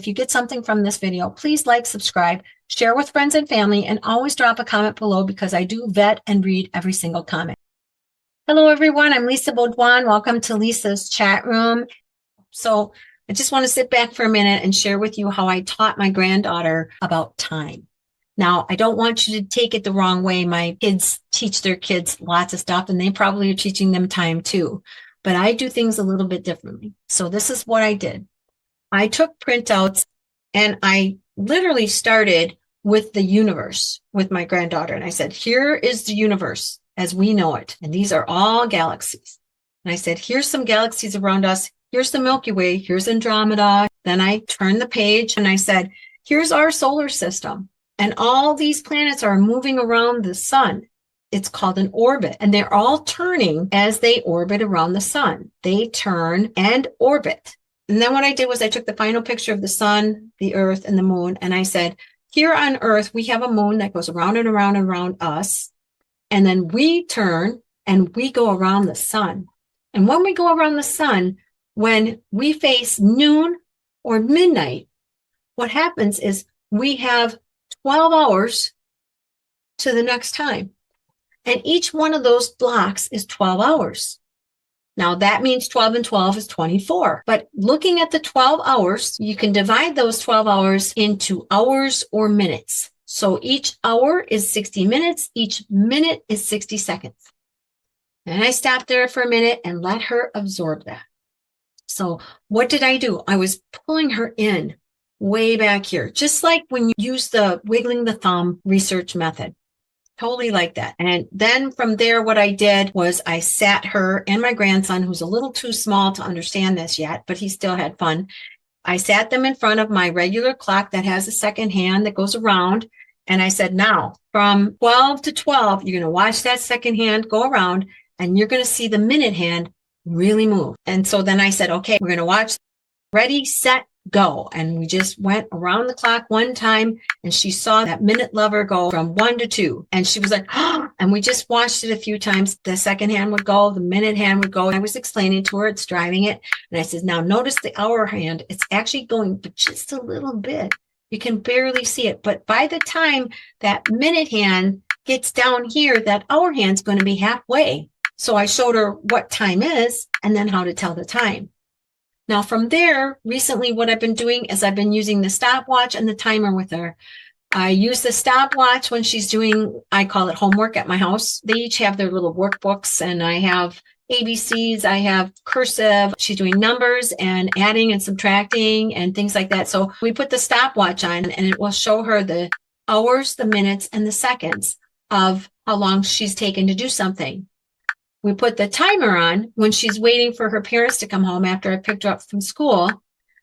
If you get something from this video, please like, subscribe, share with friends and family, and always drop a comment below because I do vet and read every single comment. Hello, everyone. I'm Lisa Baudouin. Welcome to Lisa's chat room. So I just want to sit back for a minute and share with you how I taught my granddaughter about time. Now, I don't want you to take it the wrong way. My kids teach their kids lots of stuff, and they probably are teaching them time too. But I do things a little bit differently. So this is what I did. I took printouts and I literally started with the universe with my granddaughter. And I said, here is the universe as we know it. And these are all galaxies. And I said, here's some galaxies around us. Here's the Milky Way. Here's Andromeda. Then I turned the page and I said, here's our solar system. And all these planets are moving around the sun. It's called an orbit. And they're all turning as they orbit around the sun. They turn and orbit. And then what I did was I took the final picture of the sun, the earth, and the moon. And I said, here on earth, we have a moon that goes around and around and around us. And then we turn and we go around the sun. And when we go around the sun, when we face noon or midnight, what happens is we have 12 hours to the next time. And each one of those blocks is 12 hours. Now that means 12 and 12 is 24. But looking at the 12 hours, you can divide those 12 hours into hours or minutes. So each hour is 60 minutes. Each minute is 60 seconds. And I stopped there for a minute and let her absorb that. So what did I do? I was pulling her in way back here, just like when you use the wiggling the thumb research method. Totally like that. And then from there, what I did was I sat her and my grandson, who's a little too small to understand this yet, but he still had fun. I sat them in front of my regular clock that has a second hand that goes around. And I said, now from 12 to 12, you're going to watch that second hand go around and you're going to see the minute hand really move. And so then I said, okay, we're going to watch. Ready, set, go. And we just went around the clock one time and she saw that minute lever go from 1 to 2. And she was like, oh, and we just watched it a few times. The second hand would go, the minute hand would go. And I was explaining to her, it's driving it. And I said, now notice the hour hand. It's actually going, but just a little bit. You can barely see it. But by the time that minute hand gets down here, that hour hand's going to be halfway. So I showed her what time is and then how to tell the time. Now from there, recently what I've been doing is I've been using the stopwatch and the timer with her. I use the stopwatch when she's doing, I call it homework at my house. They each have their little workbooks and I have ABCs, I have cursive. She's doing numbers and adding and subtracting and things like that. So we put the stopwatch on and it will show her the hours, the minutes, and the seconds of how long she's taken to do something. We put the timer on when she's waiting for her parents to come home after I picked her up from school.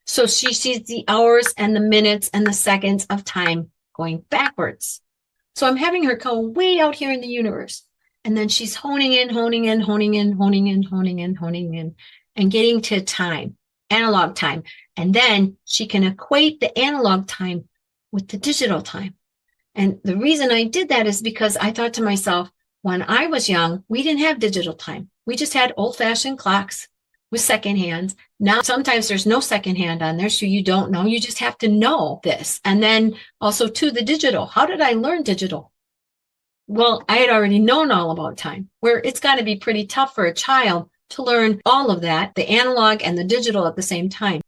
So she sees the hours and the minutes and the seconds of time going backwards. So I'm having her go way out here in the universe. And then she's honing in, honing in, honing in, honing in, honing in, honing in, and getting to time, analog time. And then she can equate the analog time with the digital time. And the reason I did that is because I thought to myself, when I was young, we didn't have digital time. We just had old-fashioned clocks with second hands. Now, sometimes there's no second hand on there, so you don't know. You just have to know this. And then also, too, the digital. How did I learn digital? Well, I had already known all about time, where it's got to be pretty tough for a child to learn all of that, the analog and the digital at the same time.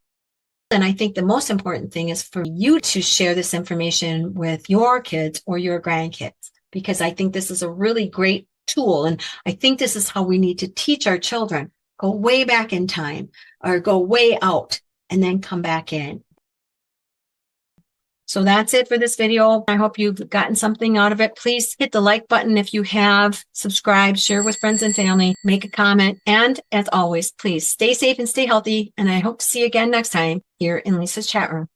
And I think the most important thing is for you to share this information with your kids or your grandkids, because I think this is a really great tool. And I think this is how we need to teach our children. Go way back in time or go way out and then come back in. So that's it for this video. I hope you've gotten something out of it. Please hit the like button if you have, subscribe, share with friends and family, make a comment. And as always, please stay safe and stay healthy. And I hope to see you again next time here in Lisa's chat room.